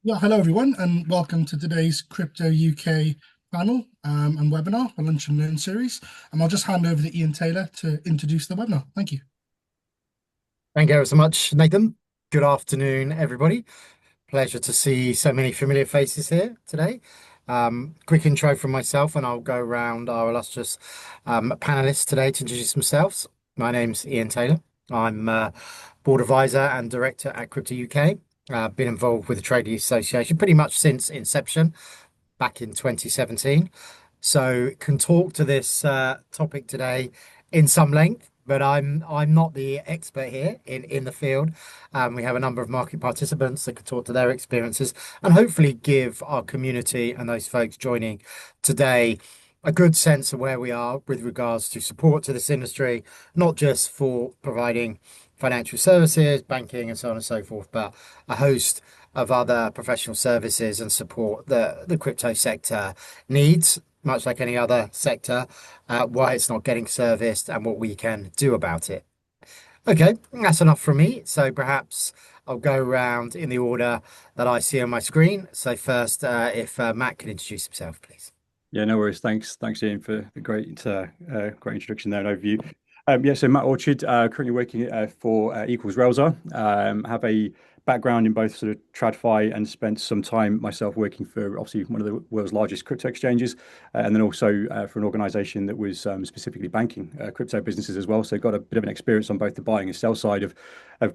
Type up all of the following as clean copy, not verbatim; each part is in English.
Yeah, hello everyone, and welcome to today's Crypto UK panel and webinar, a Lunch and Learn series. And I'll just hand over to Ian Taylor to introduce the webinar. Thank you. Thank you ever so much, Nathan. Good afternoon, everybody. Pleasure to see so many familiar faces here today. Quick intro from myself, and I'll go around our illustrious panelists today to introduce themselves. My name's Ian Taylor. I'm board advisor and director at Crypto UK. Been involved with the Trade Association pretty much since inception back in 2017. So can talk to this topic today in some length, but I'm not the expert here in the field. We have a number of market participants that could talk to their experiences and hopefully give our community and those folks joining today a good sense of where we are with regards to support to this industry, not just for providing financial services, banking, and so on and so forth, but a host of other professional services and support that the crypto sector needs, much like any other sector, why it's not getting serviced and what we can do about it. Okay, that's enough from me. So perhaps I'll go around in the order that I see on my screen. So first, if Matt can introduce himself, please. Yeah, no worries. Thanks, Ian, for the great introduction there and overview. So Matt Orchard, currently working for Equals Railsar. Have a background in both sort of TradFi and spent some time myself working for obviously one of the world's largest crypto exchanges, and then also for an organisation that was specifically banking crypto businesses as well. So got a bit of an experience on both the buying and sell side of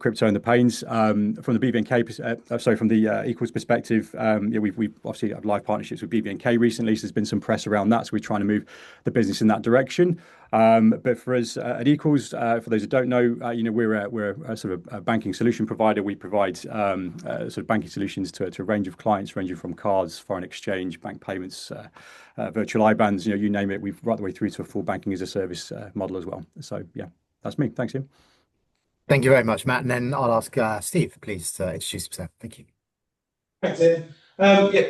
crypto and the pains. From the BVNK, from the Equals perspective, we've obviously had live partnerships with BVNK recently. So there's been some press around that. So we're trying to move the business in that direction. But for us at Equals, for those who don't know, we're a sort of a banking solution provider. We provide sort of banking solutions to a range of clients, ranging from cards, foreign exchange, bank payments, virtual IBANs, you name it. We've right the way through to a full banking as a service model as well. So yeah, that's me. Thanks, Ian. Thank you very much, Matt. And then I'll ask Steve, please, to introduce himself. Thank you. Thanks, Ed.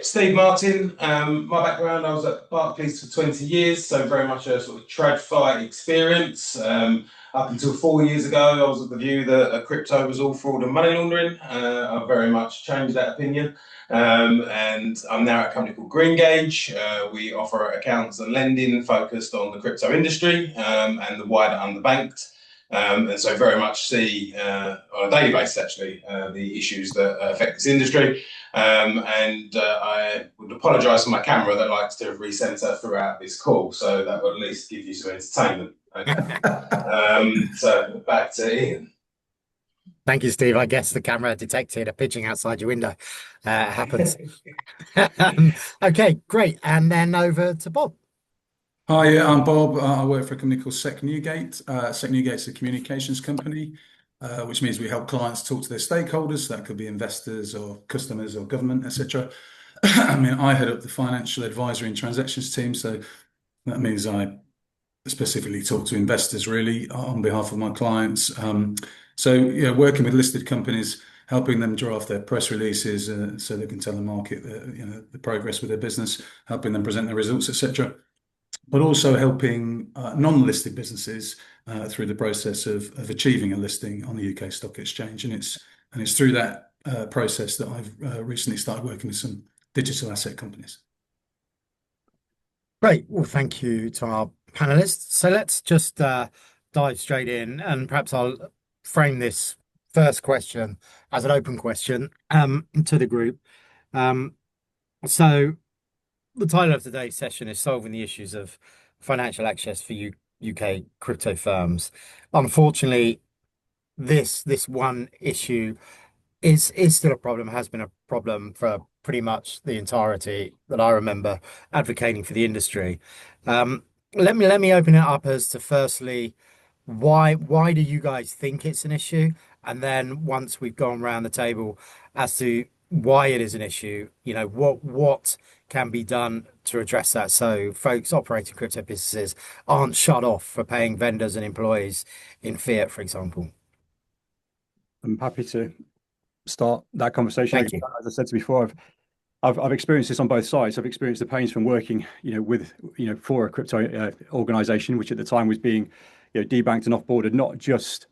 Steve Martin. My background, I was at Barclays for 20 years, so very much a sort of TradFi experience. Up until 4 years ago, I was of the view that crypto was all fraud and money laundering. I've very much changed that opinion. And I'm now at a company called Greengage. We offer accounts and lending focused on the crypto industry and the wider underbanked. And so very much see on a daily basis, actually, the issues that affect this industry. I would apologise for my camera that likes to recenter throughout this call, so that will at least give you some entertainment. Okay. So back to Ian. Thank you, Steve. I guess the camera detected a pigeon outside your window. Happens. Okay, great. And then over to Bob. Hi, yeah, I'm Bob. I work for a company called Newgate. Newgate's a communications company, which means we help clients talk to their stakeholders. That could be investors or customers or government, etc. I mean, I head up the financial advisory and transactions team, so that means I specifically talk to investors really on behalf of my clients. Working with listed companies, helping them draft their press releases so they can tell the market the progress with their business, helping them present their results, etc. But also helping non-listed businesses through the process of achieving a listing on the UK Stock Exchange, and it's through that process that I've recently started working with some digital asset companies. Great. Well, thank you to our panelists. So let's just dive straight in, and perhaps I'll frame this first question as an open question to the group. So the title of today's session is Solving the Issues of Financial Access for UK Crypto Firms. Unfortunately, this one issue is still a problem, has been a problem for pretty much the entirety that I remember advocating for the industry. Let me open it up as to firstly, why do you guys think it's an issue? And then once we've gone around the table as to why it is an issue, what can be done to address that so folks operating crypto businesses aren't shut off for paying vendors and employees in fiat, for example. I'm happy to start that conversation. Thank you. As I said before, I've experienced this on both sides. I've experienced the pains from working, for a crypto organization, which at the time was being, debanked and offboarded, not just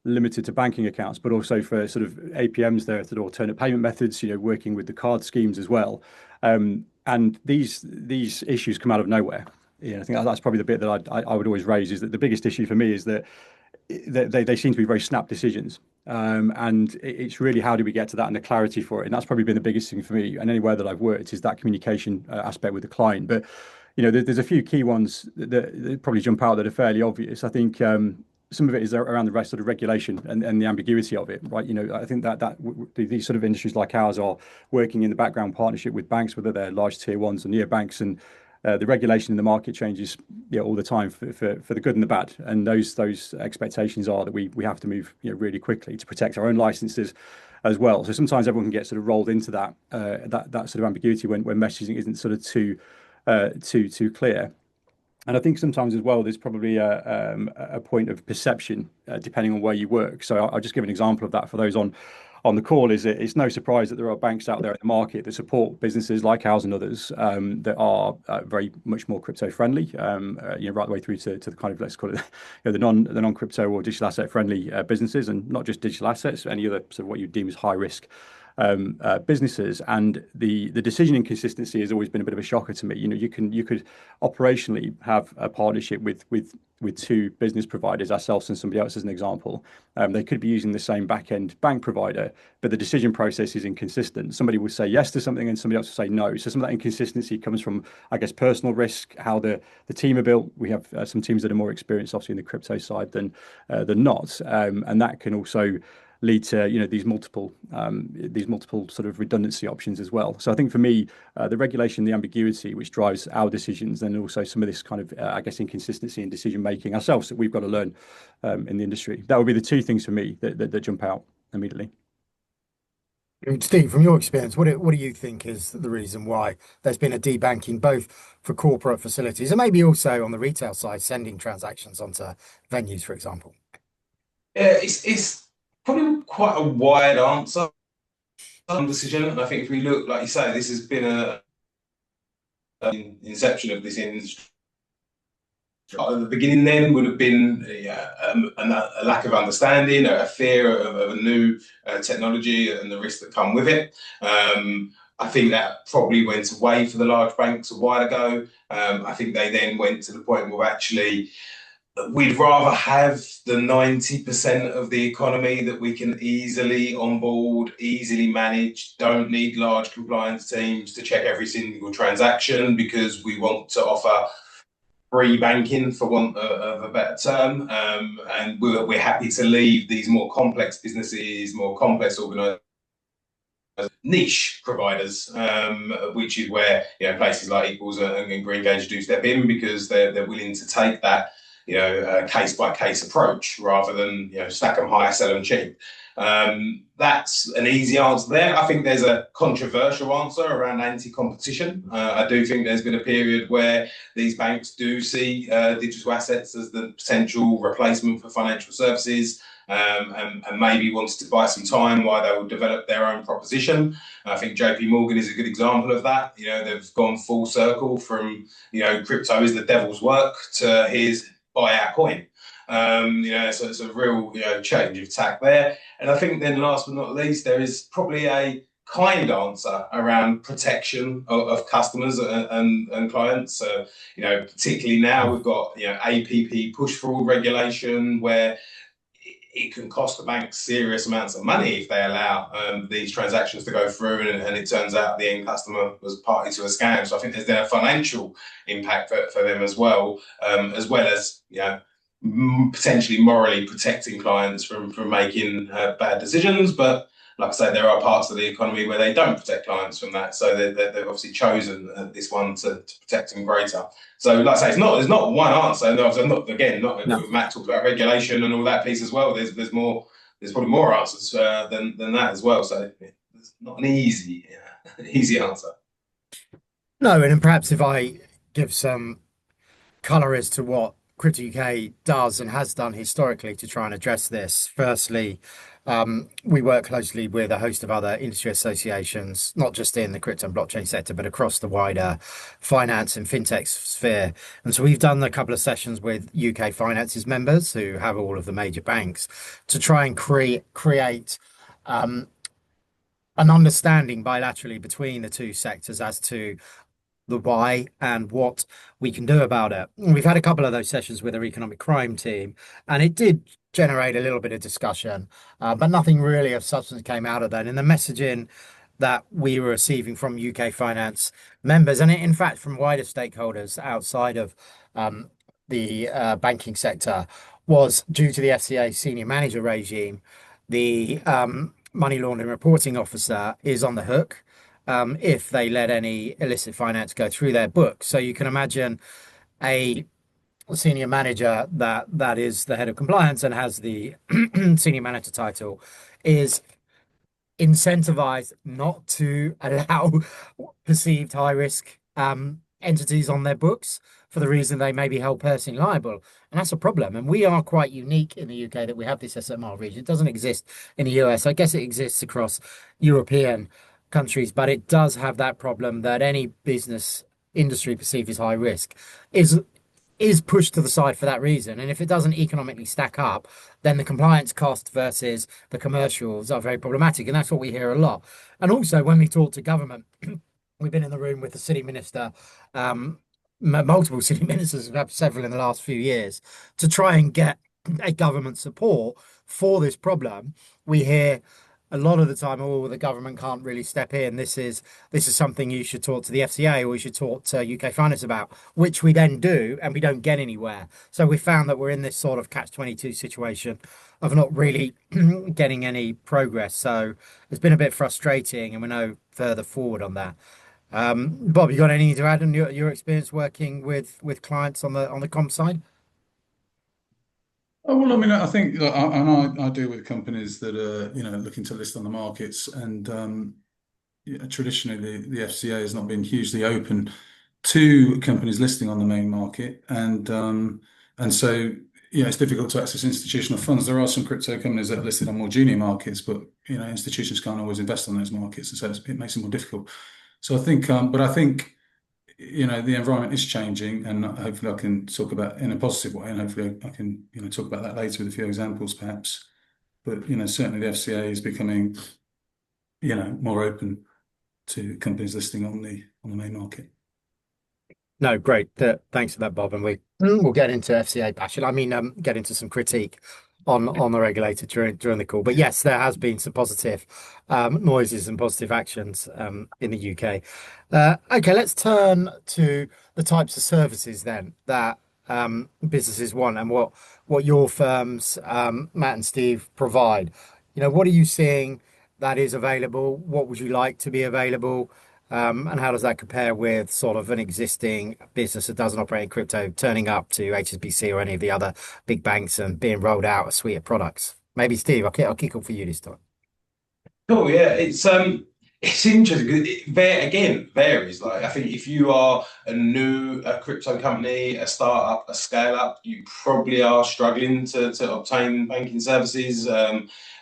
limited to banking accounts, but also for sort of APMs there, sort of alternate payment methods, working with the card schemes as well. And these issues come out of nowhere. I think that's probably the bit that I would always raise, is that the biggest issue for me is that they seem to be very snap decisions. And it's really, how do we get to that and the clarity for it? And that's probably been the biggest thing for me. And anywhere that I've worked is that communication aspect with the client. But there's a few key ones that probably jump out that are fairly obvious. I think some of it is around the rest of the regulation and the ambiguity of it, right? I think that these sort of industries like ours are working in the background partnership with banks, whether they're large tier ones or neobanks, and the regulation in the market changes all the time for the good and the bad. And those expectations are that we have to move really quickly to protect our own licenses as well. So sometimes everyone can get sort of rolled into that sort of ambiguity when messaging isn't sort of too clear. And I think sometimes as well, there's probably a point of perception depending on where you work. So I'll just give an example of that for those on the call. It's no surprise that there are banks out there in the market that support businesses like ours and others that are very much more crypto friendly, right the way through to the kind of, let's call it, the non crypto or digital asset friendly businesses, and not just digital assets, any other sort of what you deem as high risk businesses. And the decision inconsistency has always been a bit of a shocker to me. You could operationally have a partnership with two business providers, ourselves and somebody else as an example. They could be using the same back-end bank provider, but the decision process is inconsistent. Somebody will say yes to something and somebody else will say no. So some of that inconsistency comes from, I guess, personal risk, how the team are built. We have some teams that are more experienced, obviously, in the crypto side than not, and that can also lead to these multiple sort of redundancy options as well. So I think for me, the regulation, the ambiguity, which drives our decisions, and also some of this kind of I guess inconsistency in decision making ourselves that we've got to learn in the industry. That would be the two things for me that jump out immediately. Steve, from your experience, what do you think is the reason why there's been a debanking, both for corporate facilities and maybe also on the retail side, sending transactions onto venues, for example? Yeah, it's probably quite a wide answer decision. And I think if we look, like you say, this has been an inception of this industry. At the beginning then would have been a lack of understanding, a fear of a new technology and the risks that come with it. I think that probably went away for the large banks a while ago. I think they then went to the point where actually we'd rather have the 90% of the economy that we can easily onboard, easily manage, don't need large compliance teams to check every single transaction, because we want to offer free banking, for want of a better term. And we're happy to leave these more complex businesses, more complex organizations, niche providers, which is where places like Equals and Greengage do step in, because they're willing to take that case by case approach rather than stack them high, sell them cheap. That's an easy answer there. I think there's a controversial answer around anti-competition. I do think there's been a period where these banks do see digital assets as the potential replacement for financial services, and maybe wanted to buy some time while they will develop their own proposition. I think JP Morgan is a good example of that. They've gone full circle from crypto is the devil's work to here's buy our coin. So it's a real change of tack there. And I think then last but not least, there is probably a kind answer around protection of customers and clients. So, particularly now we've got APP push fraud regulation, where it can cost the bank serious amounts of money if they allow these transactions to go through, and it turns out the end customer was party to a scam. So I think there's then a financial impact for them as well as potentially morally protecting clients from making bad decisions. But like I say, there are parts of the economy where they don't protect clients from that. So they've obviously chosen this one to protect them greater. So like I say, there's not one answer. No. Matt talked about regulation and all that piece as well. There's probably more answers than that as well. So it's not an easy answer. No, and perhaps if I give some colour as to what CryptoUK does and has done historically to try and address this. Firstly, we work closely with a host of other industry associations, not just in the crypto and blockchain sector, but across the wider finance and fintech sphere. And so we've done a couple of sessions with UK Finance's members who have all of the major banks to try and create an understanding bilaterally between the two sectors as to the why and what we can do about it. We've had a couple of those sessions with our economic crime team, and it did generate a little bit of discussion, but nothing really of substance came out of that. And the messaging that we were receiving from UK Finance members, and in fact from wider stakeholders outside of the banking sector, was due to the FCA senior manager regime, the money laundering reporting officer is on the hook if they let any illicit finance go through their books. So you can imagine a senior manager that is the head of compliance and has the senior manager title is incentivized not to allow perceived high risk entities on their books for the reason they may be held personally liable. And that's a problem. And we are quite unique in the UK that we have this SMR region. It doesn't exist in the US. I guess it exists across European countries, but it does have that problem that any business industry perceived as high risk is pushed to the side for that reason. And if it doesn't economically stack up, then the compliance cost versus the commercials are very problematic. And that's what we hear a lot. And also when we talk to government, we've been in the room with the city minister, multiple city ministers, we've had several in the last few years, to try and get a government support for this problem. We hear a lot of the time, oh, the government can't really step in. This is something you should talk to the FCA or you should talk to UK Finance about, which we then do, and we don't get anywhere. So we found that we're in this sort of catch-22 situation of not really getting any progress. So it's been a bit frustrating, and we're no further forward on that. Bob, you got anything to add on your experience working with clients on the comp side? Oh, well, I mean, I think, I deal with companies that are, looking to list on the markets, and traditionally the FCA has not been hugely open to companies listing on the main market, and so it's difficult to access institutional funds. There are some crypto companies that are listed on more junior markets, but institutions can't always invest on those markets, and so it makes it more difficult. So I think, but I think, the environment is changing, and hopefully I can talk about in a positive way, and hopefully I can, talk about that later with a few examples perhaps. But, certainly the FCA is becoming, more open to companies listing on the main market. No, great. Thanks for that, Bob. And we'll get into FCA bashing. I mean, get into some critique on the regulator during the call. But yes, there has been some positive noises and positive actions in the UK. Okay, let's turn to the types of services then that businesses want, and what your firms, Matt and Steve, provide. What are you seeing that is available? What would you like to be available? And how does that compare with sort of an existing business that doesn't operate in crypto turning up to HSBC or any of the other big banks and being rolled out a suite of products? Maybe Steve, I'll kick off for you this time. Cool, yeah, it's interesting because it varies. Like, I think if you are a crypto company, a startup, a scale up, you probably are struggling to obtain banking services,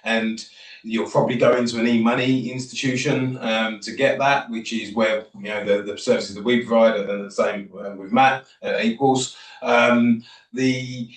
and you'll probably go into an e-money institution to get that, which is where the services that we provide are the same with Matt equals. The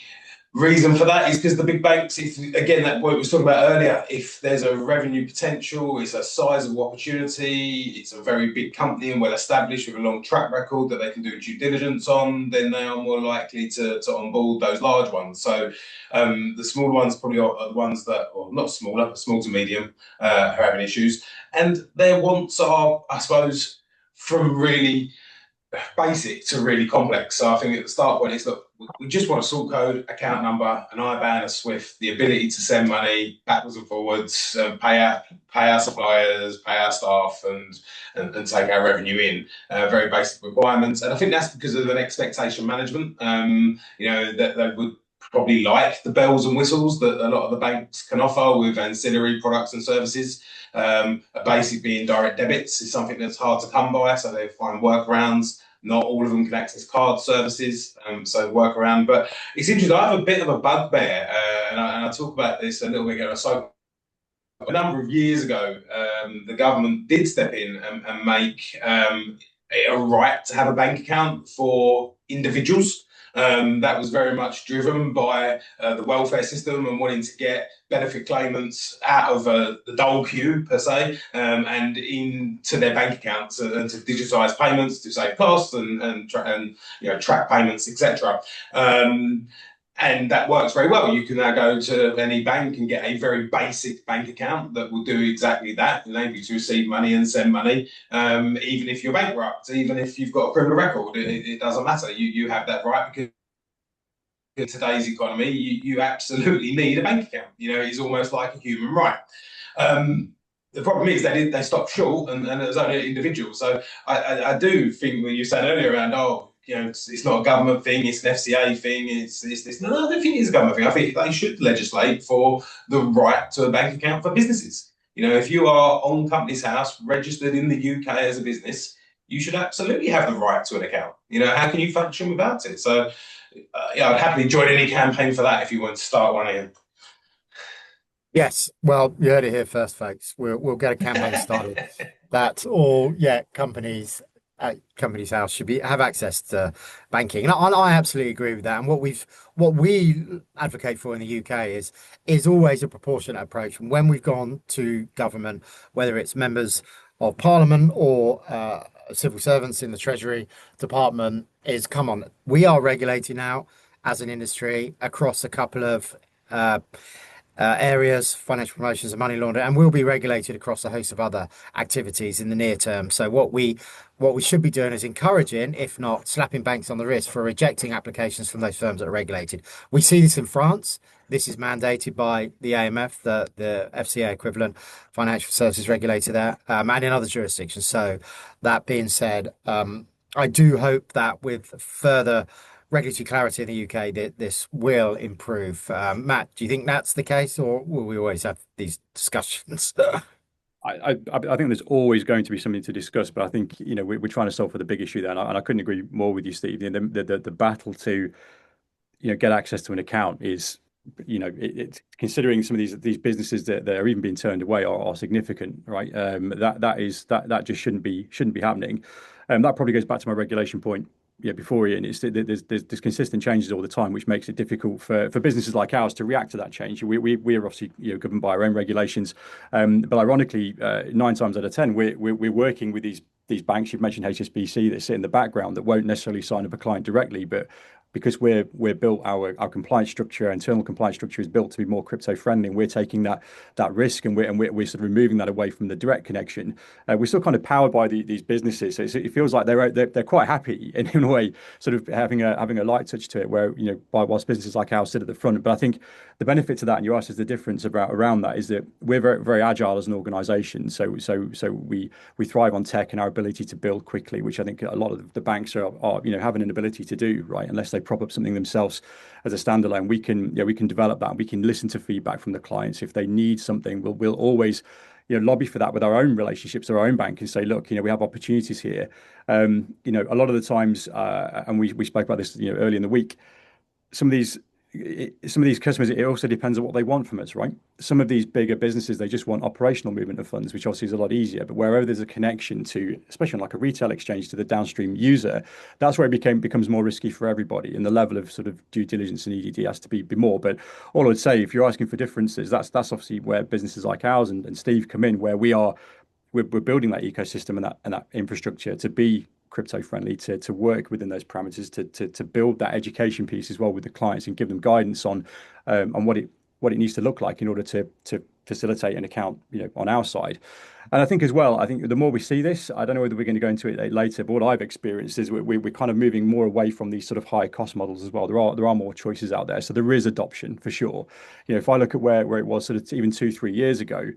reason for that is because the big banks, that what we was talking about earlier, if there's a revenue potential, it's a sizable opportunity, it's a very big company and well established with a long track record that they can do due diligence on, then they are more likely to onboard those large ones. So the smaller ones probably are the ones that, or not smaller, but small to medium, are having issues. And their wants are, I suppose, from really basic to really complex. So I think at the start point, it's look, we just want a sort code, account number, an IBAN, a SWIFT, the ability to send money backwards and forwards, pay our suppliers, pay our staff, and take our revenue in. Very basic requirements, and I think that's because of an expectation management. That they would probably like the bells and whistles that a lot of the banks can offer with ancillary products and services. A basic being direct debits is something that's hard to come by, so they find workarounds. Not all of them can access card services, so work around. But it's interesting. I have a bit of a bugbear, and I talk about this a little bit ago. So a number of years ago, the government did step in and make a right to have a bank account for individuals. That was very much driven by the welfare system and wanting to get benefit claimants out of the dole queue, per se, and into their bank accounts, and to digitise payments to save costs and track payments, etc. And that works very well. You can now go to any bank and get a very basic bank account that will do exactly that, enable you to receive money and send money, even if you're bankrupt, even if you've got a criminal record. It doesn't matter. You have that right, because in today's economy, you absolutely need a bank account. It's almost like a human right. The problem is they stopped short, and it was only an individual. So I do think when you said earlier around, it's not a government thing, it's an FCA thing, it's this. No, I don't think it's a government thing. I think they should legislate for the right to a bank account for businesses. If you are on Companies House, registered in the UK as a business, you should absolutely have the right to an account. How can you function without it? So, I'd happily join any campaign for that if you want to start one again. Yes, well, you heard it here first, folks. We'll get a campaign started that all companies at Companies House should have access to banking, and I absolutely agree with that. And what we advocate for in the UK is always a proportionate approach. And when we've gone to government, whether it's members of Parliament or civil servants in the Treasury Department, is come on, we are regulating now as an industry across a couple of areas, financial promotions and money laundering, and will be regulated across a host of other activities in the near term. So what we should be doing is encouraging, if not slapping banks on the wrist for rejecting applications from those firms that are regulated. We see this in France. This is mandated by the AMF, the FCA equivalent financial services regulator there, and in other jurisdictions. So that being said, I do hope that with further regulatory clarity in the UK, this will improve. Matt, do you think that's the case, or will we always have these discussions? I think there's always going to be something to discuss, but I think we're trying to solve for the big issue there, and I couldn't agree more with you, Steve. The battle to get access to an account is it's considering some of these businesses that are even being turned away are significant, right? That just shouldn't be happening. That probably goes back to my regulation point before, Ian. There's consistent changes all the time, which makes it difficult for businesses like ours to react to that change. We are obviously governed by our own regulations, but ironically, 9 times out of 10, we're working with these banks. You've mentioned HSBC that sit in the background that won't necessarily sign up a client directly, but because we're built, our compliance structure, our internal compliance structure is built to be more crypto friendly, and we're taking that risk, and we're sort of removing that away from the direct connection. We're still kind of powered by these businesses, so it feels like they're quite happy in a way, sort of having a light touch to it, where whilst businesses like ours sit at the front. But I think the benefit to that, and you asked us the difference around that, is that we're very, very agile as an organisation. So we thrive on tech and our ability to build quickly, which I think a lot of the banks are having an ability to do, right? Unless they prop up something themselves as a standalone, we can develop that. We can listen to feedback from the clients. If they need something, we'll always lobby for that with our own relationships, our own bank, and say, look, we have opportunities here. A lot of the times, and we spoke about this early in the week, some of these customers, it also depends on what they want from us, right? Some of these bigger businesses, they just want operational movement of funds, which obviously is a lot easier. But wherever there's a connection to, especially like a retail exchange, to the downstream user, that's where it becomes more risky for everybody, and the level of sort of due diligence and EDD has to be more. But all I would say, if you're asking for differences, that's obviously where businesses like ours and Steve come in, where we're building that ecosystem and that infrastructure to be crypto friendly, to work within those parameters, to build that education piece as well with the clients, and give them guidance on what it needs to look like in order to facilitate an account on our side. And I think as well, the more we see this, I don't know whether we're going to go into it later, but what I've experienced is we're kind of moving more away from these sort of high cost models as well. There are more choices out there, so there is adoption for sure. If I look at where it was sort of even 2-3 years ago,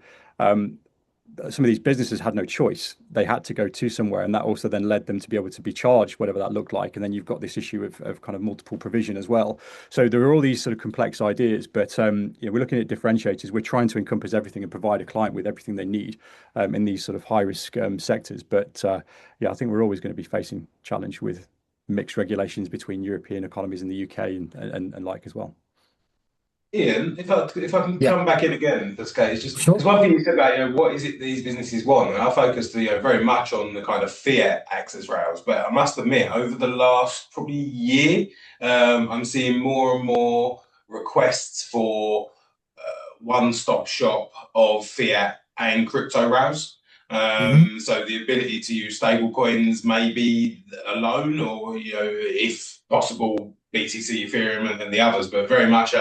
some of these businesses had no choice. They had to go to somewhere, and that also then led them to be able to be charged whatever that looked like. And then you've got this issue of kind of multiple provision as well. So there are all these sort of complex ideas, but we're looking at differentiators. We're trying to encompass everything and provide a client with everything they need in these sort of high risk sectors. But I think we're always going to be facing challenge with mixed regulations between European economies and the UK and like as well. Ian, if I can Yeah. come back in again, this case, just Sure. there's one thing you said about what is it these businesses want, and I focused very much on the kind of fiat access rails. But I must admit, over the last probably year, I'm seeing more and more requests for one-stop shop of fiat and crypto rails. So the ability to use stable coins maybe alone, or if possible, BTC, Ethereum, and the others, but very much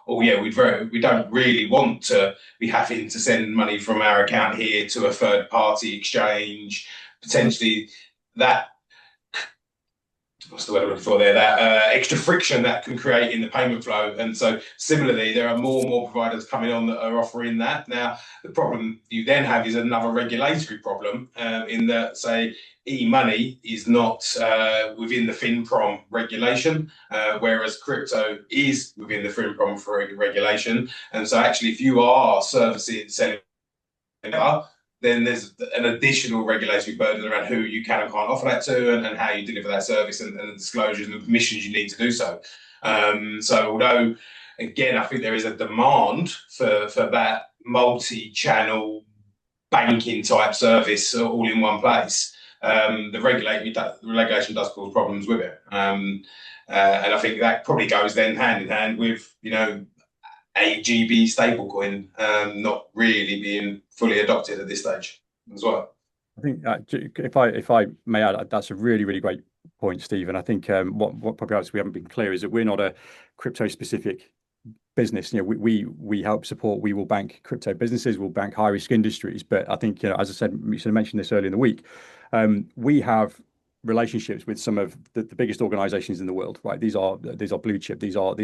we don't really want to be having to send money from our account here to a third party exchange. Potentially that, what's the word I'm looking for there, that extra friction that can create in the payment flow. And so similarly, there are more and more providers coming on that are offering that. Now, the problem you then have is another regulatory problem in that, say, e-money is not within the FinProm regulation, whereas crypto is within the FinProm regulation. And so actually, if you are selling, then there's an additional regulatory burden around who you can and can't offer that to, and how you deliver that service, and the disclosures and the permissions you need to do so. So although, again, I think there is a demand for that multi-channel banking type service all in one place, the regulation does cause problems with it. And I think that probably goes then hand in hand with, a GB stablecoin not really being fully adopted at this stage as well. I think if I may add, that's a really, really great point, Steve. And I think what probably else we haven't been clear is that we're not a crypto specific business. We help support. We will bank crypto businesses. We'll bank high risk industries. But I think as I said, you sort of mentioned this earlier in the week. We have relationships with some of the biggest organizations in the world, right? These are blue chip. These are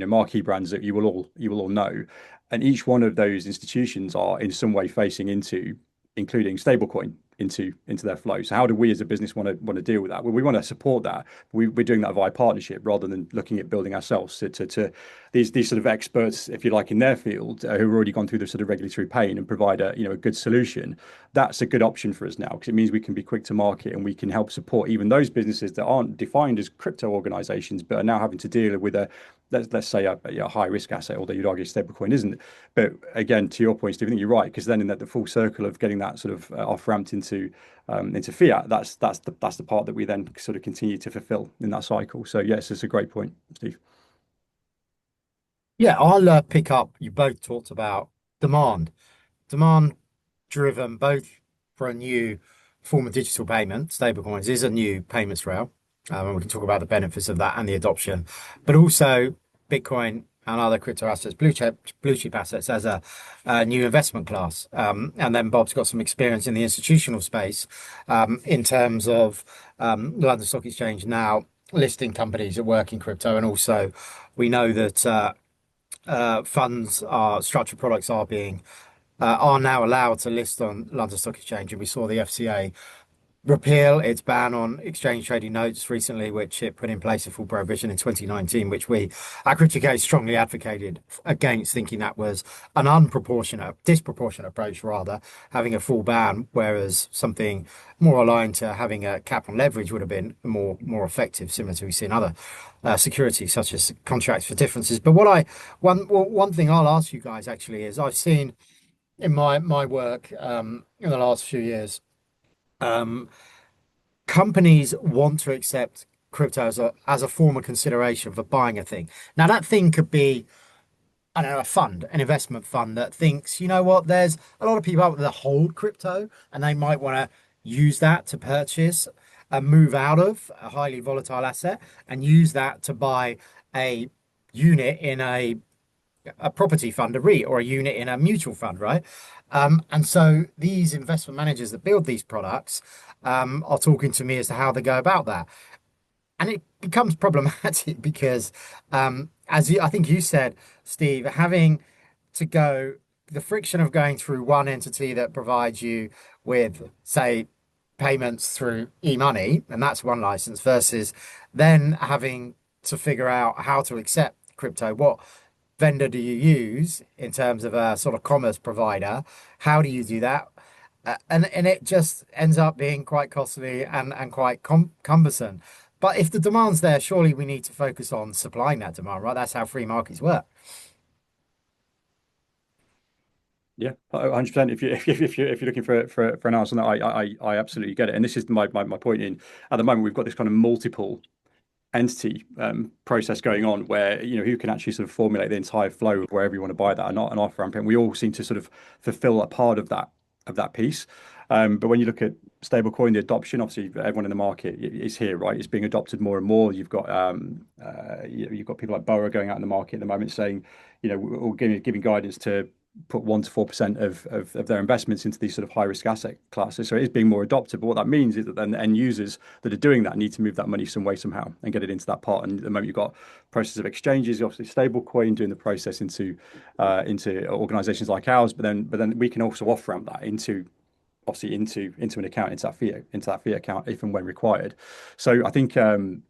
marquee brands that you will all know, and each one of those institutions are in some way facing into including stablecoin into their flow. So how do we as a business want to deal with that? Well, we want to support that. We're doing that via partnership rather than looking at building ourselves to these sort of experts, if you like, in their field who've already gone through the sort of regulatory pain and provide a good solution. That's a good option for us now, because it means we can be quick to market and we can help support even those businesses that aren't defined as crypto organizations but are now having to deal with let's say a high risk asset, although you'd argue stablecoin isn't. But again, to your point, Steve, I think you're right, because then in the full circle of getting that sort of off ramped into fiat, that's the part that we then sort of continue to fulfill in that cycle. So yes, it's a great point, Steve. Yeah, I'll pick up. You both talked about demand driven both for a new form of digital payment. Stablecoins is a new payments rail. And we can talk about the benefits of that and the adoption, but also Bitcoin and other crypto assets, blue chip assets as a new investment class. And then Bob's got some experience in the institutional space in terms of London Stock Exchange now listing companies that work in crypto. And also we know that funds, structured products are now allowed to list on London Stock Exchange. And we saw the FCA repeal its ban on exchange traded notes recently, which it put in place a full prohibition in 2019, which we at CryptoUK strongly advocated against, thinking that was an disproportionate approach rather, having a full ban, whereas something more aligned to having a cap on leverage would have been more effective, similar to we see in other securities such as contracts for differences. But one thing I'll ask you guys actually is, I've seen in my work in the last few years, companies want to accept crypto as a form of consideration for buying a thing. Now that thing could be, I don't know, an investment fund that thinks, you know what, there's a lot of people out there that hold crypto and they might want to use that to purchase and move out of a highly volatile asset and use that to buy a unit in a property fund, a REIT, or a unit in a mutual fund, right? And so these investment managers that build these products are talking to me as to how they go about that. And it becomes problematic because, I think you said, Steve, having to go the friction of going through one entity that provides you with, say, payments through e-money, and that's one license, versus then having to figure out how to accept crypto. What vendor do you use in terms of a sort of commerce provider? How do you do that? And it just ends up being quite costly and quite cumbersome. But if the demand's there, surely we need to focus on supplying that demand, right? That's how free markets work. Yeah, 100%. If you're looking for an answer on that, I absolutely get it. And this is my point in at the moment we've got this kind of multiple entity process going on where who can actually sort of formulate the entire flow of wherever you want to buy that and not an off ramp, and we all seem to sort of fulfill a part of that piece. But when you look at stablecoin, the adoption, obviously everyone in the market is here, right? It's being adopted more and more. You've got people like Borough going out in the market at the moment saying, or giving guidance to put 1 to 4% of their investments into these sort of high risk asset classes. So it is being more adopted. But what that means is that then the end users that are doing that need to move that money some way somehow and get it into that part. And at the moment you've got process of exchanges, obviously stablecoin doing the process into organizations like ours, but then we can also off ramp that into an account, into that fiat account if and when required. So I think I'm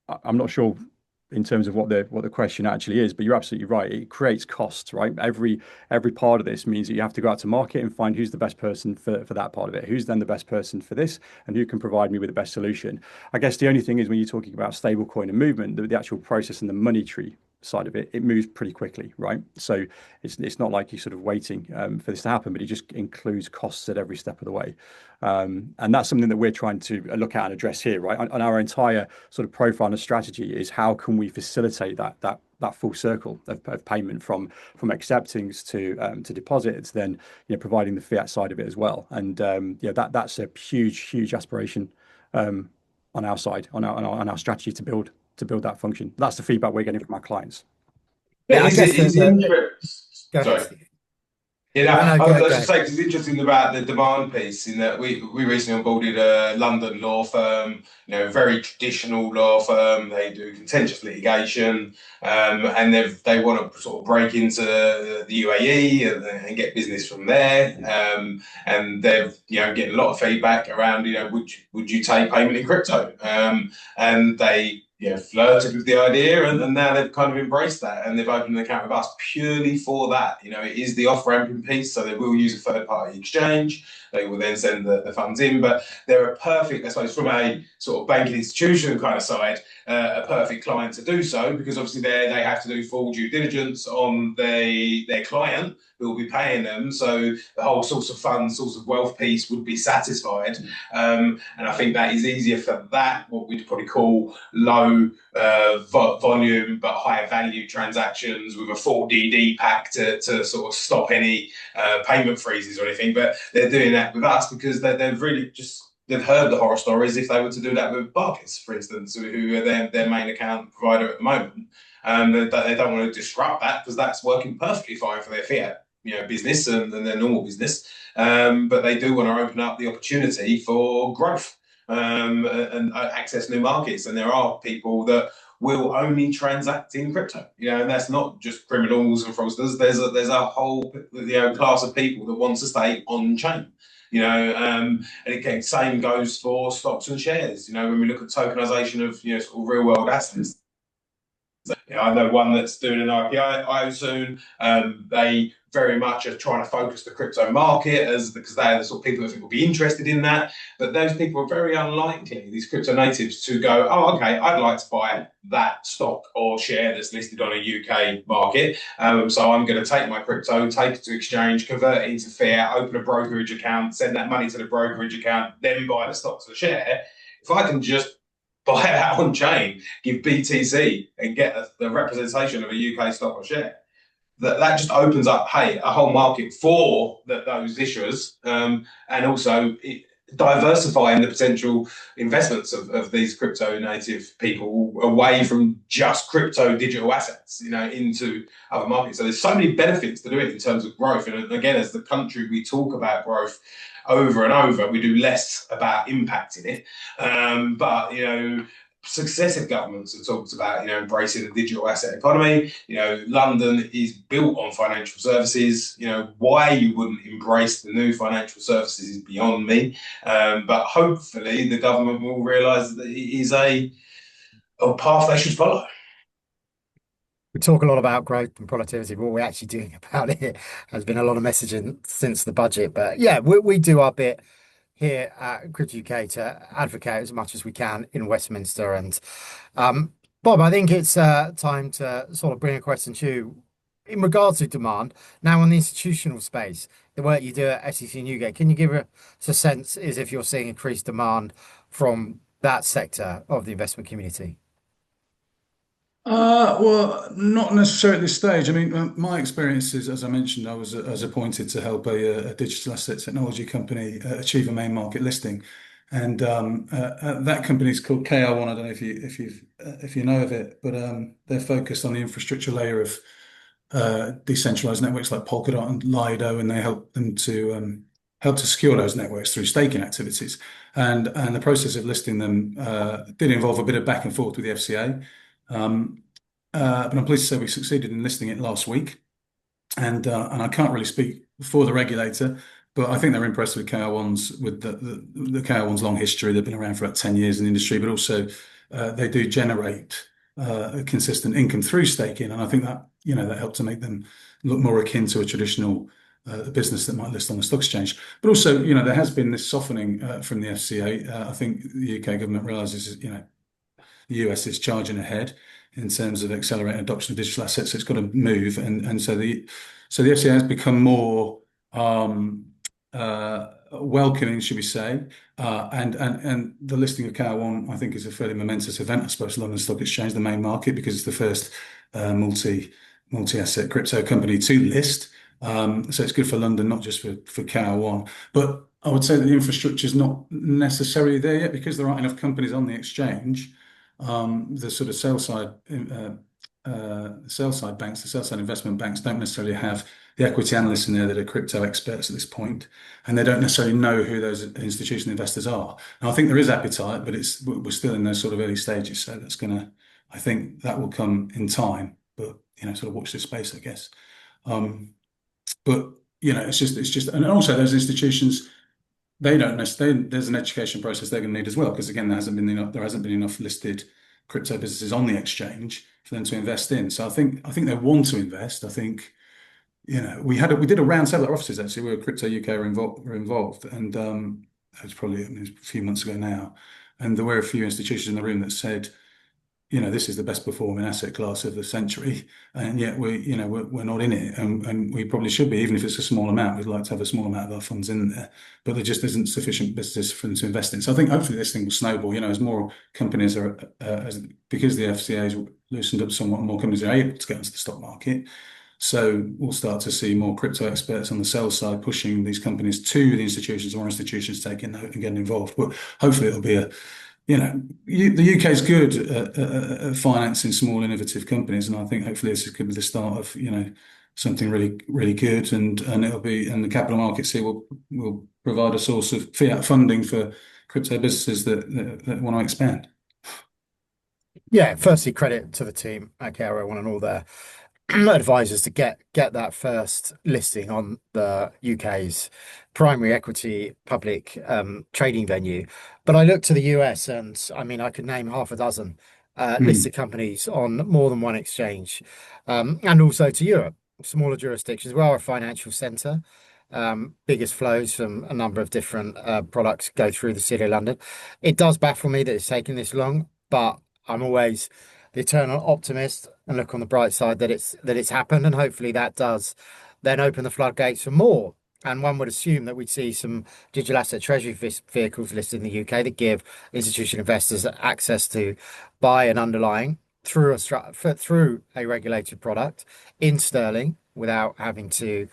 not sure in terms of what the question actually is, but you're absolutely right. It creates costs, right? Every part of this means that you have to go out to market and find who's the best person for that part of it, who's then the best person for this, and who can provide me with the best solution. I guess the only thing is when you're talking about stablecoin and movement, the actual process and the money tree side of it moves pretty quickly, right? So it's not like you're sort of waiting for this to happen, but it just includes costs at every step of the way. And that's something that we're trying to look at and address here, right? On our entire sort of profile and strategy is how can we facilitate that full circle of payment from acceptings to deposits, then providing the fiat side of it as well. And that's a huge aspiration on our side, on our strategy to build that function. That's the feedback we're getting from our clients. Yeah, I guess it's Go sorry. ahead. Yeah, No, I was go just saying, 'cause it's interesting about the demand piece in that we recently onboarded a London law firm, very traditional law firm. They do contentious litigation, and they want to sort of break into the UAE and get business from there. And they're getting a lot of feedback around would you take payment in crypto? And they flirted with the idea, and now they've kind of embraced that, and they've opened an account with us purely for that. It is the off-ramping piece, so they will use a third-party exchange. They will then send the funds in, but they're a perfect, I suppose, from a sort of banking institution kind of side, a perfect client to do so, because obviously they have to do full due diligence on their client who will be paying them, so the whole source of funds, source of wealth piece would be satisfied. And I think that is easier for that, what we'd probably call low volume but higher value transactions with a full DD pack to sort of stop any payment freezes or anything. But they're doing that with us because they've really they've heard the horror stories if they were to do that with Barclays, for instance, who are their main account provider at the moment. They don't want to disrupt that because that's working perfectly fine for their fiat business and their normal business. But they do want to open up the opportunity for growth and access new markets. And there are people that will only transact in crypto, and that's not just criminals and fraudsters. There's a whole class of people that want to stay on chain. And again, same goes for stocks and shares. When we look at tokenization of sort of real world assets. I know one that's doing an IPO soon. They very much are trying to focus the crypto market because they're the sort of people that I think will be interested in that. But those people are very unlikely, these crypto natives, to go, oh, okay, I'd like to buy that stock or share that's listed on a UK market. So I'm going to take my crypto, take it to exchange, convert it into fiat, open a brokerage account, send that money to the brokerage account, then buy the stocks or share. If I can just buy that on chain, give BTC and get the representation of a UK stock or share, that just opens up, a whole market for those issuers, and also diversifying the potential investments of these crypto native people away from just crypto digital assets, into other markets. So there's so many benefits to do it in terms of growth. And again, as the country, we talk about growth over and over, we do less about impacting it. But successive governments have talked about, embracing the digital asset economy. London is built on financial services. Why you wouldn't embrace the new financial services is beyond me. But hopefully the government will realise that it is a path they should follow. We talk a lot about growth and productivity, but what we're actually doing about it has been a lot of messaging since the budget. But yeah, we do our bit here at CryptoUK to advocate as much as we can in Westminster. And Bob, I think it's time to sort of bring a question to you in regards to demand. Now, on the institutional space, the work you do at SEC Newgate, can you give us a sense as if you're seeing increased demand from that sector of the investment community? Well, not necessarily at this stage. I mean, my experience is, as I mentioned, I was appointed to help a digital asset technology company achieve a main market listing, and that company is called KR1. I don't know if you know of it, but they're focused on the infrastructure layer of decentralized networks like Polkadot and Lido, and they help to secure those networks through staking activities. And the process of listing them did involve a bit of back and forth with the FCA. But I'm pleased to say we succeeded in listing it last week, and I can't really speak for the regulator, but I think they're impressed with KR1's the KR1's long history. They've been around for about 10 years in the industry, but also they do generate a consistent income through staking, and I think that that helped to make them look more akin to a traditional business that might list on the stock exchange. But also, there has been this softening from the FCA. I think the UK government realizes, the US is charging ahead in terms of accelerating adoption of digital assets. So it's got to move, and so the FCA has become more welcoming, should we say? And the listing of KR1, I think, is a fairly momentous event, I suppose, London Stock Exchange, the main market, because it's the first multi-asset crypto company to list. So it's good for London, not just for KR1. But I would say that the infrastructure is not necessarily there yet because there aren't enough companies on the exchange. The sort of sell side banks, the sell side investment banks don't necessarily have the equity analysts in there that are crypto experts at this point, and they don't necessarily know who those institutional investors are. And I think there is appetite, but we're still in those sort of early stages. So I think that will come in time, but sort of watch this space, I guess. But it's just, and also those institutions, they don't necessarily. There's an education process they're going to need as well, because again, there hasn't been enough listed crypto businesses on the exchange for them to invest in. So I think they want to invest. I think we did a round table at our offices actually, where CryptoUK were involved, and it was probably a few months ago now, and there were a few institutions in the room that said, this is the best performing asset class of the century, and yet we're not in it, and we probably should be, even if it's a small amount. We'd like to have a small amount of our funds in there, but there just isn't sufficient business for them to invest in. So I think hopefully this thing will snowball. As more companies because the FCA has loosened up somewhat, more companies are able to get onto the stock market. So we'll start to see more crypto experts on the sell side pushing these companies to the institutions, or institutions taking note and getting involved. But hopefully it'll be the UK is good at financing small innovative companies, and I think hopefully this could be the start of something really, really good, and the capital markets here will provide a source of fiat funding for crypto businesses that want to expand. Yeah, firstly, credit to the team at KR1 and all their advisors to get that first listing on the UK's primary equity public trading venue. But I look to the US, and I mean, I could name half a dozen listed companies on more than one exchange, and also to Europe, smaller jurisdictions. We are a financial centre. Biggest flows from a number of different products go through the City of London. It does baffle me that it's taken this long, but I'm always the eternal optimist and look on the bright side that it's happened, and hopefully that does then open the floodgates for more. And one would assume that we'd see some digital asset treasury vehicles listed in the UK that give institutional investors access to buy an underlying through a regulated product in sterling without having to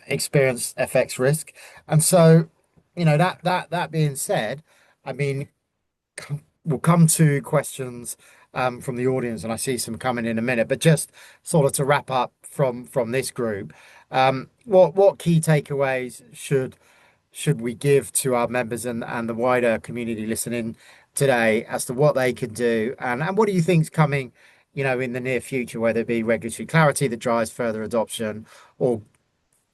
experience FX risk. And so, that being said, I mean, we'll come to questions from the audience, and I see some coming in a minute. But just sort of to wrap up from this group, what key takeaways should should we give to our members and the wider community listening today as to what they can do, and what do you think's coming, in the near future, whether it be regulatory clarity that drives further adoption or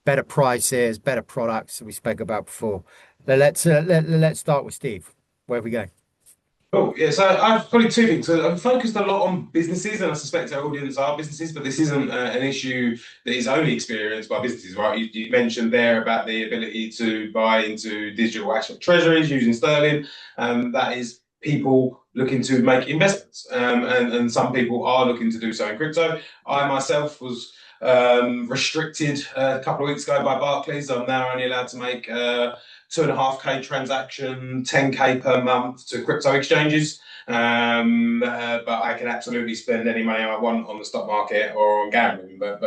better prices, better products that we spoke about before. Let's start with Steve. Where we go? Oh, yeah, so I've probably two things. So I've focused a lot on businesses, and I suspect our audience are businesses, but this isn't an issue that is only experienced by businesses, right? You mentioned there about the ability to buy into digital asset treasuries using sterling. That is people looking to make investments, and some people are looking to do so in crypto. I myself was restricted a couple of weeks ago by Barclays. I'm now only allowed to make 2.5K transaction, 10K per month to crypto exchanges. But I can absolutely spend any money I want on the stock market or on gambling. But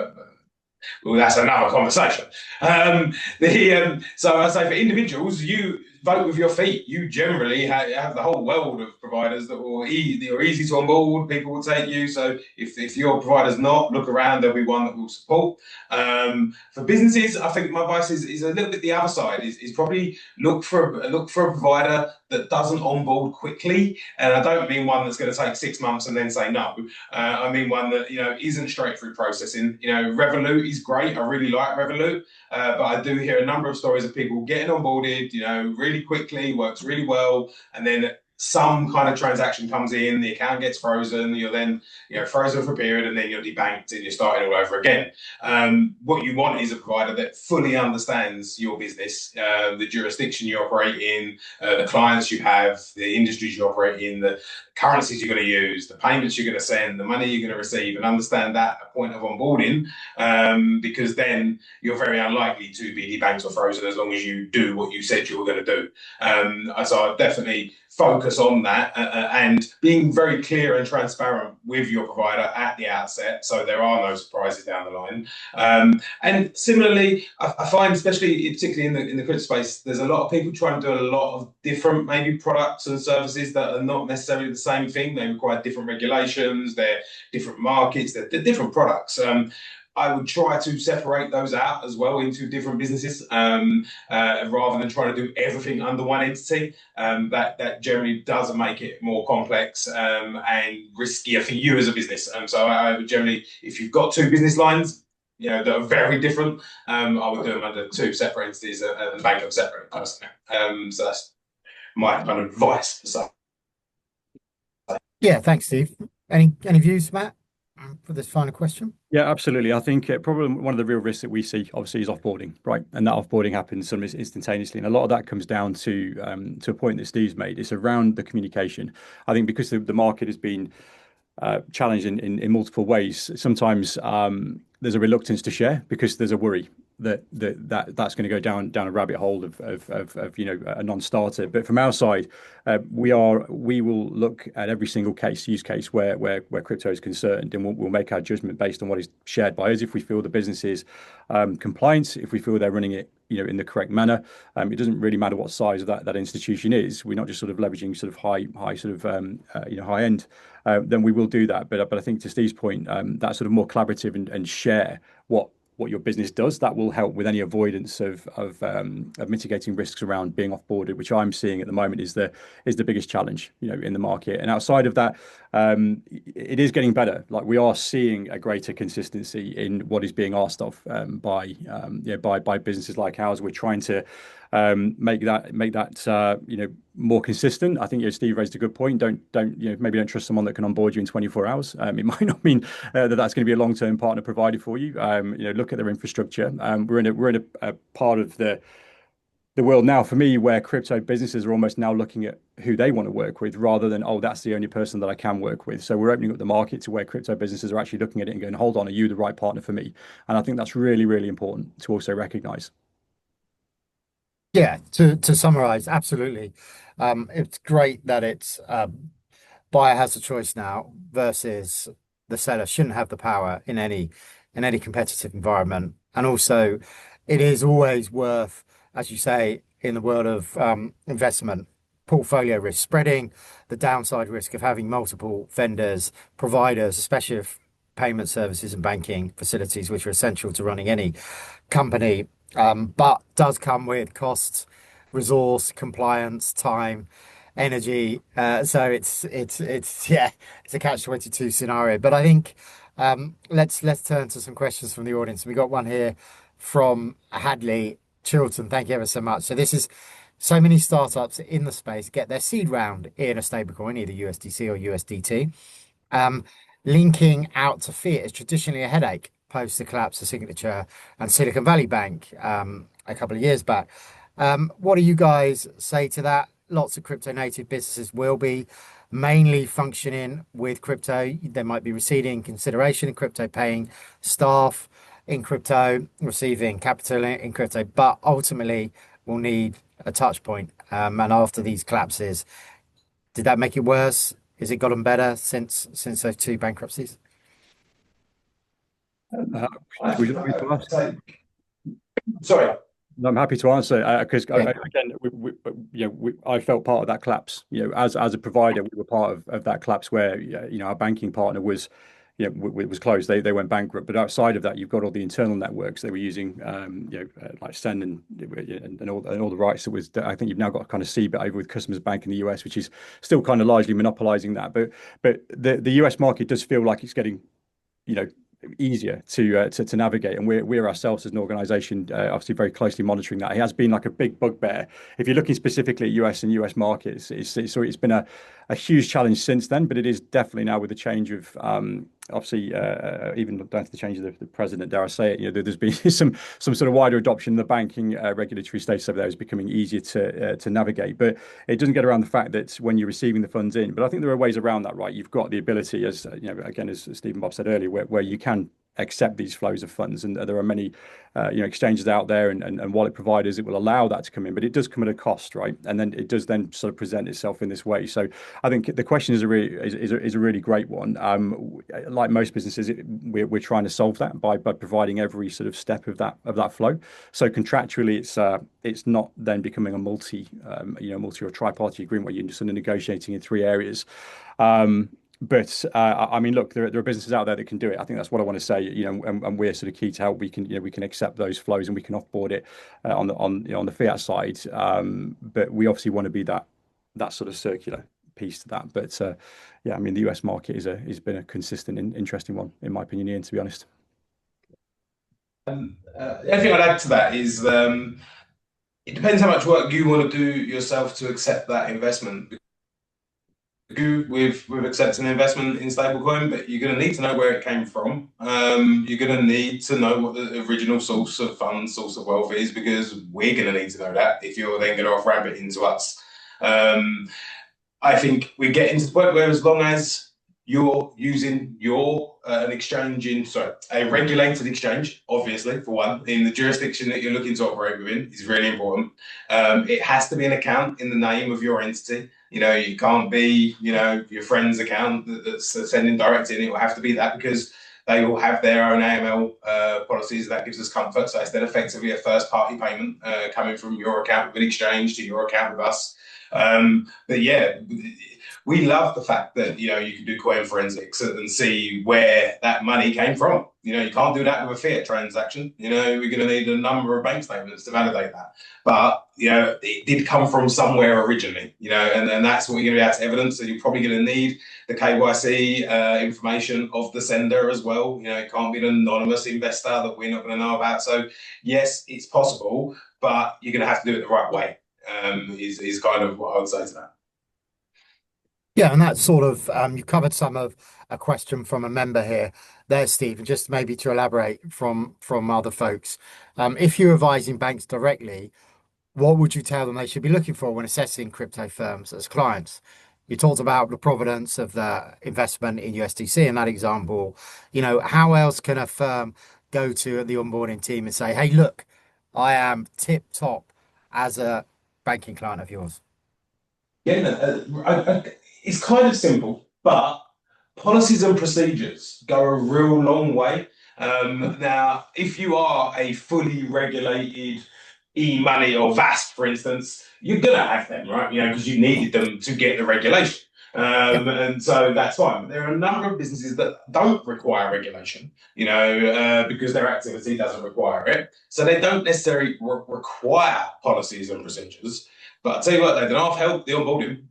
well, that's another conversation. So I say for individuals, you vote with your feet. You generally have the whole world of providers that are easy to onboard. People will take you. So if your provider's not, look around. There'll be one that will support. For businesses, I think my advice is a little bit the other side. Is probably look for a provider that doesn't onboard quickly. And I don't mean one that's going to take 6 months and then say no. I mean one that isn't straight through processing. Revolut is great. I really like Revolut, but I do hear a number of stories of people getting onboarded, really quickly, works really well, and then some kind of transaction comes in, the account gets frozen, you're then frozen for a period, and then you're debanked and you're starting all over again. What you want is a provider that fully understands your business, the jurisdiction you operate in, the clients you have, the industries you operate in, the currencies you're going to use, the payments you're going to send, the money you're going to receive, and understand that at point of onboarding, because then you're very unlikely to be debanked or frozen as long as you do what you said you were going to do. So I definitely focus on that and being very clear and transparent with your provider at the outset, so there are no surprises down the line. And similarly, I find, especially particularly in the crypto space, there's a lot of people trying to do a lot of different maybe products and services that are not necessarily the same thing. They require different regulations, they're different markets, they're different products. I would try to separate those out as well into different businesses, rather than trying to do everything under one entity. That generally does make it more complex and riskier for you as a business. So I would generally, if you've got two business lines, that are very different, I would do them under two separate entities and bank them separate, personally. So that's my kind of advice. So. Yeah, thanks, Steve. Any views, Matt, for this final question? Yeah, absolutely. I think probably one of the real risks that we see, obviously, is offboarding, right? And that offboarding happens sort of instantaneously. And a lot of that comes down to a point that Steve's made. It's around the communication. I think because the market has been challenged in multiple ways, sometimes there's a reluctance to share because there's a worry that's going to go down a rabbit hole of a non-starter. But from our side, we will look at every single use case where crypto is concerned, and we'll make our judgment based on what is shared by us. If we feel the business is compliant, if we feel they're running it in the correct manner, it doesn't really matter what size of that institution is. We're not just sort of leveraging sort of high sort of high end. Then we will do that. But I think to Steve's point, that sort of more collaborative and share what your business does, that will help with any avoidance of mitigating risks around being offboarded, which I'm seeing at the moment is the biggest challenge in the market. And outside of that, it is getting better. Like, we are seeing a greater consistency in what is being asked of by businesses like ours. We're trying to make that more consistent. I think Steve raised a good point. Maybe don't trust someone that can onboard you in 24 hours. It might not mean that's going to be a long-term partner provided for you. Look at their infrastructure. We're in a part of the world now, for me, where crypto businesses are almost now looking at who they want to work with rather than, oh, that's the only person that I can work with. So we're opening up the market to where crypto businesses are actually looking at it and going, hold on, are you the right partner for me? And I think that's really, really important to also recognize. Yeah, to summarize, absolutely. It's great that it's buyer has the choice now versus the seller shouldn't have the power in any competitive environment. And also, it is always worth, as you say, in the world of investment, portfolio risk, spreading the downside risk of having multiple vendors, providers, especially of payment services and banking facilities, which are essential to running any company, but does come with costs resource, compliance, time, energy. So yeah, it's a catch-22 scenario. But I think let's turn to some questions from the audience. We got one here from Hadley Chilton. Thank you ever so much. So this is so many startups in the space get their seed round in a stablecoin, either USDC or USDT. Linking out to fiat is traditionally a headache post the collapse of Signature and Silicon Valley Bank a couple of years back. What do you guys say to that? Lots of crypto native businesses will be mainly functioning with crypto. They might be receiving consideration in crypto, paying staff in crypto, receiving capital in crypto, but ultimately will need a touch point. And after these collapses, did that make it worse? Has it gotten better since those two bankruptcies? Would you like me to ask? Sorry. No, I'm happy to answer because Yeah. again, I felt part of that collapse. As a provider, we were part of that collapse where our banking partner was was closed. They went bankrupt. But outside of that, you've got all the internal networks they were using, like Send and all the rights that I think you've now got kind of CBIT over with Customers Bank in the US, which is still kind of largely monopolizing that. But the US market does feel like it's getting easier to navigate, and we're ourselves as an organization obviously very closely monitoring that. It has been like a big bugbear. If you're looking specifically at US markets, it's been a huge challenge since then, but it is definitely now with the change of obviously even down to the change of the president, dare I say it, there's been some sort of wider adoption in the banking regulatory status over there is becoming easier to navigate. But it doesn't get around the fact that when you're receiving the funds in, but I think there are ways around that, right? You've got the ability, as again, as Stephen Bob said earlier, where you can accept these flows of funds, and there are many exchanges out there and wallet providers that will allow that to come in, but it does come at a cost, right? And then it does then sort of present itself in this way. So I think the question is a really great one. Like most businesses, we're trying to solve that by providing every sort of step of that flow. So contractually, it's not then becoming a multi or tri-party agreement where you're just sort of negotiating in three areas. But I mean, look, there are businesses out there that can do it. I think that's what I want to say. And we're sort of key to help. We can accept those flows and we can offboard it on the fiat side. But we obviously want to be that sort of circular piece to that. But I mean, the US market has been a consistent and interesting one, in my opinion, Ian, to be honest. Everything I'd add to that is it depends how much work you want to do yourself to accept that investment. With accepting an investment in stablecoin, but you're going to need to know where it came from. You're going to need to know what the original source of funds, source of wealth is, because we're going to need to know that if you're then going to off-ramp it into us. I think we're getting to the point where as long as you're using a regulated exchange, obviously, for one, in the jurisdiction that you're looking to operate within is really important. It has to be an account in the name of your entity. You can't be, your friend's account that's sending direct in. It will have to be that because they will have their own AML policies. That gives us comfort. So it's then effectively a first-party payment coming from your account with an exchange to your account with us. But yeah, we love the fact that you can do coin forensics and see where that money came from. You can't do that with a fiat transaction. We're going to need a number of bank statements to validate that. But it did come from somewhere originally. And that's what you're going to be able to evidence. So you're probably going to need the KYC information of the sender as well. It can't be an anonymous investor that we're not going to know about. So yes, it's possible, but you're going to have to do it the right way. Is kind of what I would say to that. Yeah, and that's sort of you covered some of a question from a member here there, Steve, and just maybe to elaborate from other folks. If you're advising banks directly, what would you tell them they should be looking for when assessing crypto firms as clients? You talked about the provenance of the investment in USDC in that example. How else can a firm go to the onboarding team and say, hey, look, I am tip top as a banking client of yours? Yeah, it's kind of simple, but policies and procedures go a real long way. Now, if you are a fully regulated e-money or VASP, for instance, you're going to have them, right? Because you needed them to get the regulation. And so that's fine. But there are a number of businesses that don't require regulation, because their activity doesn't require it. So they don't necessarily require policies and procedures. But I tell you what, they don't help the onboarding.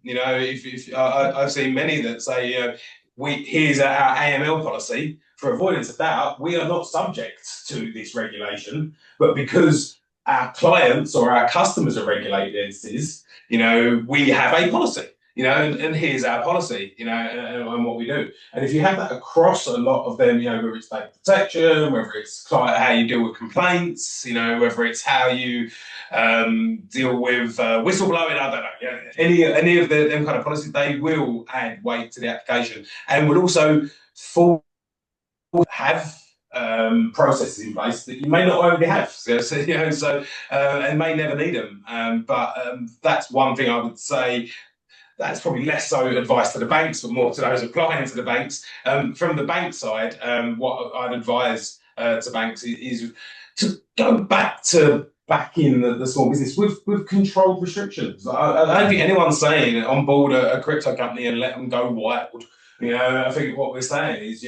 I've seen many that say, here's our AML policy. For avoidance of doubt, we are not subject to this regulation, but because our clients or our customers are regulated entities, we have a policy, and here's our policy, and what we do. And if you have that across a lot of them, whether it's data protection, whether it's how you deal with complaints, whether it's how you deal with whistleblowing, I don't know, any of them kind of policies, they will add weight to the application and will also have processes in place that you may not already have, and may never need them. But that's one thing I would say. That's probably less so advice to the banks, but more to those applying to the banks. From the bank side, what I'd advise to banks is to go back in the small business with controlled restrictions. I don't think anyone's saying onboard a crypto company and let them go wild. I think what we're saying is,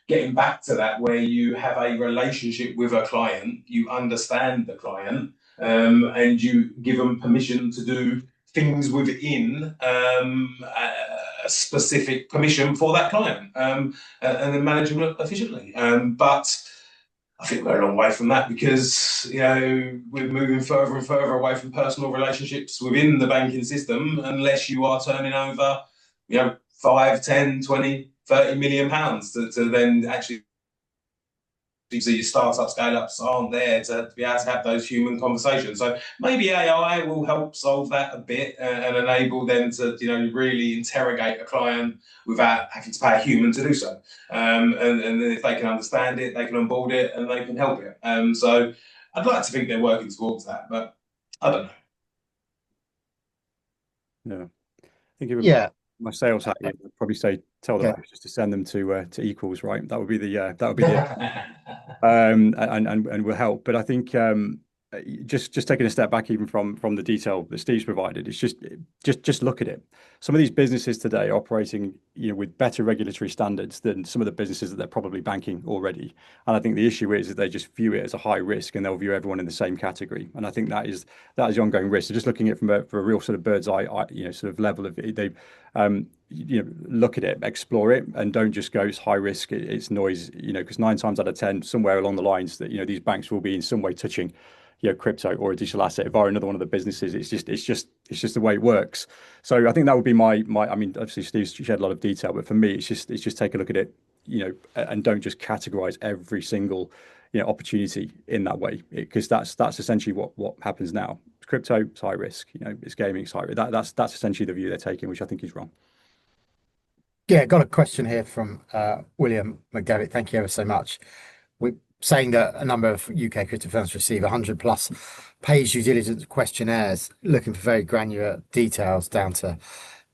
getting back to that where you have a relationship with a client, you understand the client, and you give them permission to do things within a specific permission for that client, and then manage them efficiently. But I think we're a long way from that because, we're moving further and further away from personal relationships within the banking system unless you are turning over, 5, 10, 20, 30 million pounds to then actually see your startup scale-ups aren't there to be able to have those human conversations. So maybe AI will help solve that a bit and enable them to, really interrogate a client without having to pay a human to do so. And then if they can understand it, they can onboard it and they can help it. So I'd like to think they're working towards that, but I don't know. Yeah, I think it would. Yeah. My sales hat, I'd probably say tell the banks just to send them to Equals, right? That would be the and will help. But I think just taking a step back even from the detail that Steve's provided, it's just look at it. Some of these businesses today are operating, with better regulatory standards than some of the businesses that they're probably banking already. And I think the issue is that they just view it as a high risk and they'll view everyone in the same category. And I think that is the ongoing risk. So just looking at it from a real sort of bird's eye, sort of level of it, they look at it, explore it, and don't just go, it's high risk, it's noise, because 9 times out of 10, somewhere along the lines that, these banks will be in some way touching, crypto or a digital asset via another one of the businesses. It's just the way it works. So I think that would be my. I mean, obviously Steve's shared a lot of detail, but for me, it's just take a look at it, and don't just categorize every single, opportunity in that way, because that's essentially what happens now. Crypto, it's high risk. It's gaming, it's high risk. That's essentially the view they're taking, which I think is wrong. Yeah, got a question here from William McDevitt. Thank you ever so much. We're saying that a number of UK crypto firms receive 100+ page due diligence questionnaires looking for very granular details down to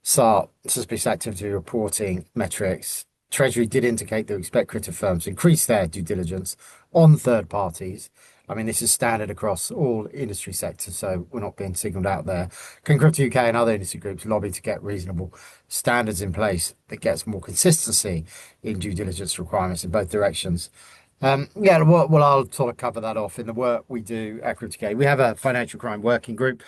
SART, suspicious activity reporting metrics. Treasury did indicate they expect crypto firms to increase their due diligence on third parties. I mean, this is standard across all industry sectors, so we're not being signaled out there. Can CryptoUK and other industry groups lobby to get reasonable standards in place that gets more consistency in due diligence requirements in both directions? Well, I'll sort of cover that off in the work we do at CryptoUK. We have a financial crime working group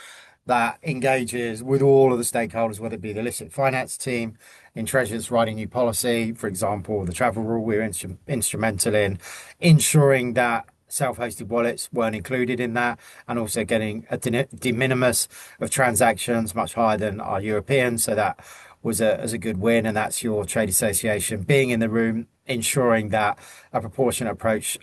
that engages with all of the stakeholders, whether it be the illicit finance team, in Treasury's writing new policy, for example, the travel rule. We're instrumental in ensuring that self-hosted wallets weren't included in that, and also getting a de minimis of transactions much higher than our Europeans. So that was a good win, and that's your trade association being in the room, ensuring that a proportionate approach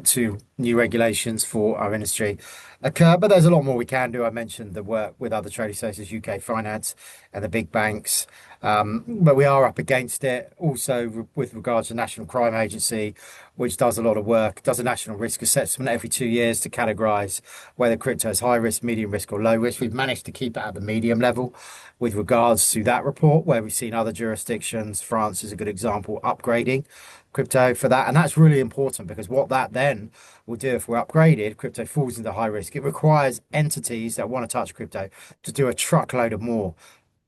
to new regulations for our industry occur. But there's a lot more we can do. I mentioned the work with other trade associations, UK Finance and the big banks, but we are up against it. Also, with regards to the National Crime Agency, which does a lot of work, does a national risk assessment every 2 years to categorise whether crypto is high risk, medium risk or low risk. We've managed to keep it at the medium level with regards to that report, where we've seen other jurisdictions, France is a good example, upgrading crypto for that. And that's really important, because what that then will do, if we're upgraded, crypto falls into high risk. It requires entities that want to touch crypto to do a truckload of more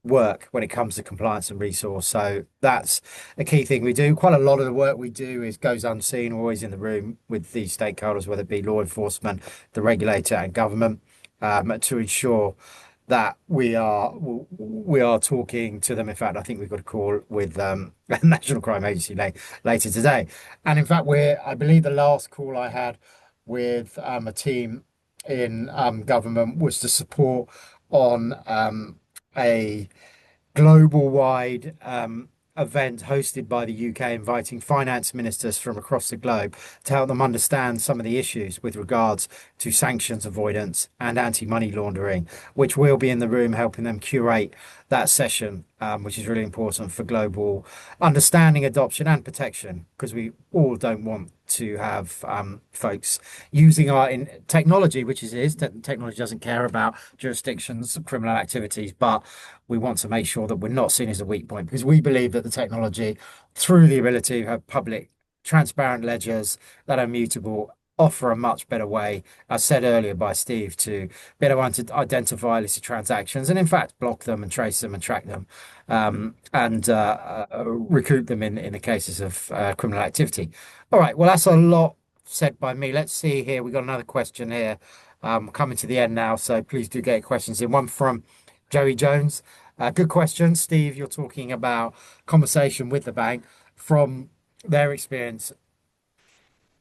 work when it comes to compliance and resource. So that's a key thing we do. Quite a lot of the work we do is goes unseen. We're always in the room with these stakeholders, whether it be law enforcement, the regulator, and government, to ensure that we are talking to them. In fact, I think we've got a call with the National Crime Agency later today. And in fact, I believe the last call I had with a team in government was to support on a global wide event hosted by the UK, inviting finance ministers from across the globe to help them understand some of the issues with regards to sanctions avoidance and anti-money laundering, which will be in the room helping them curate that session, which is really important for global understanding, adoption, and protection, because we all don't want to have folks using our technology, which is technology doesn't care about jurisdictions, criminal activities, but we want to make sure that we're not seen as a weak point, because we believe that the technology, through the ability to have public, transparent ledgers that are mutable, offer a much better way, as said earlier by Steve, to better identify illicit transactions and, in fact, block them and trace them and track them, and recruit them in the cases of criminal activity. All right, well, that's a lot said by me. Let's see here. We've got another question here, coming to the end now, so please do get questions in. One from Joey Jones. Good question, Steve. You're talking about conversation with the bank. From their experience,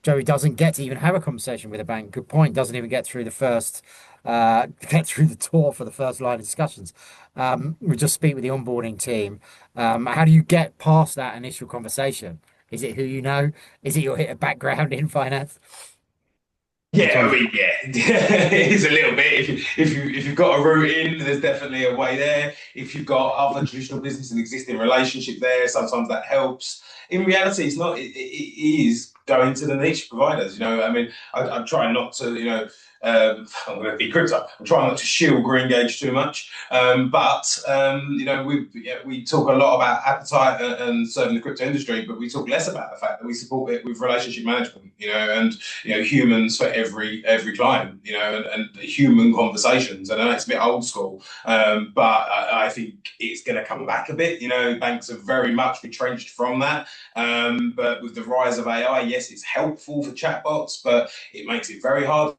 Joey doesn't get to even have a conversation with a bank. Good point. Doesn't even get through the door for the first line of discussions. We just speak with the onboarding team. How do you get past that initial conversation? Is it who you know? Is it your background in finance? Yeah, I mean, yeah, it is a little bit. If you've got a route in, there's definitely a way there. If you've got other traditional business and existing relationship there, sometimes that helps. In reality, it's not. It is going to the niche providers. I mean, I'm trying not to. I'm going to be crypto. I'm trying not to shield Greengage too much. But we talk a lot about appetite and serving the crypto industry, but we talk less about the fact that we support it with relationship management. And humans for every client. And human conversations. I know it's a bit old school, but I think it's going to come back a bit. Banks are very much retrenched from that. But with the rise of AI, yes, it's helpful for chatbots, but it makes it very hard.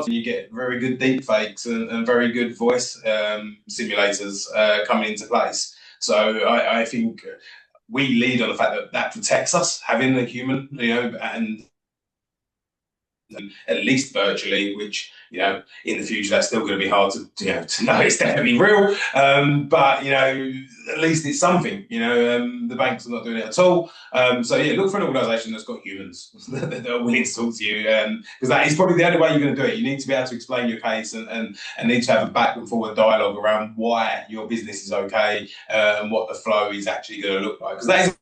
You get very good deep fakes and very good voice simulators coming into place. So I think we lead on the fact that protects us, having a human, and at least virtually, which in the future that's still going to be hard to know it's definitely real. But at least it's something. The banks are not doing it at all. So yeah, look for an organisation that's got humans that are willing to talk to you, because that is probably the only way you're going to do it. You need to be able to explain your case and need to have a back and forward dialogue around why your business is okay, and what the flow is actually going to look like, because that is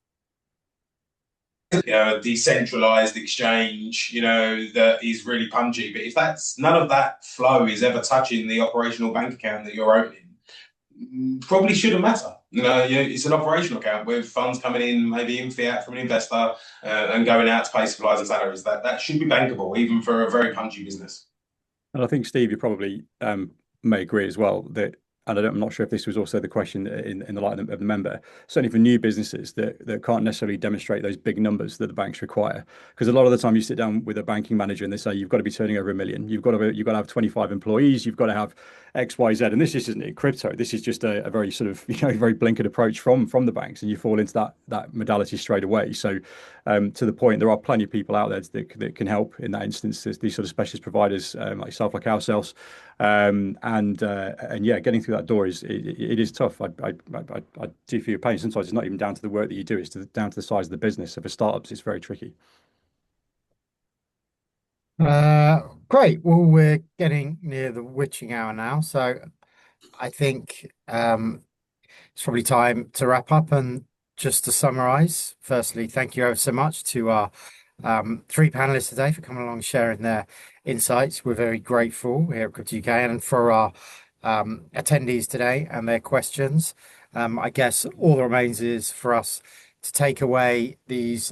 a decentralized exchange, that is really punchy. But if that's none of that flow is ever touching the operational bank account that you're opening, probably shouldn't matter. It's an operational account with funds coming in, maybe in fiat from an investor, and going out to pay suppliers and salaries. That should be bankable, even for a very punchy business. And I think, Steve, you probably may agree as well that, and I'm not sure if this was also the question in the light of the member, certainly for new businesses that can't necessarily demonstrate those big numbers that the banks require. Because a lot of the time you sit down with a banking manager and they say, you've got to be turning over 1 million. You've got to have 25 employees. You've got to have X, Y, Z. And this isn't it, crypto. This is just a very sort of, very blinkered approach from the banks, and you fall into that modality straight away. So to the point, there are plenty of people out there that can help in that instance. There's these sort of specialist providers like yourself, like ourselves. And yeah, getting through that door it is tough. I do feel your pain. Sometimes it's not even down to the work that you do; it's down to the size of the business. So for startups, it's very tricky. Great. Well, we're getting near the witching hour now, so I think it's probably time to wrap up. And just to summarize, firstly, thank you ever so much to our 3 panelists today for coming along and sharing their insights. We're very grateful here at CryptoUK, and for our attendees today and their questions. I guess all that remains is for us to take away these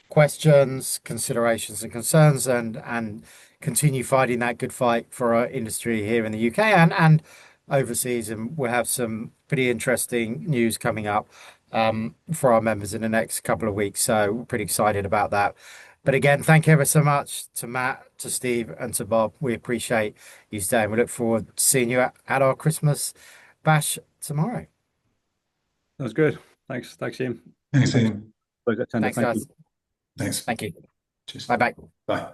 questions, considerations, and concerns, and continue fighting that good fight for our industry here in the UK and overseas, and we'll have some pretty interesting news coming up for our members in the next couple of weeks. So we're pretty excited about that. But again, thank you ever so much to Matt, to Steve, and to Bob. We appreciate you staying. We look forward to seeing you at our Christmas bash tomorrow. That was good. Thanks, Ian. Thanks, Ian. Those that attended, Thanks, guys. Thanks. Thank you. Cheers. Bye bye. Bye.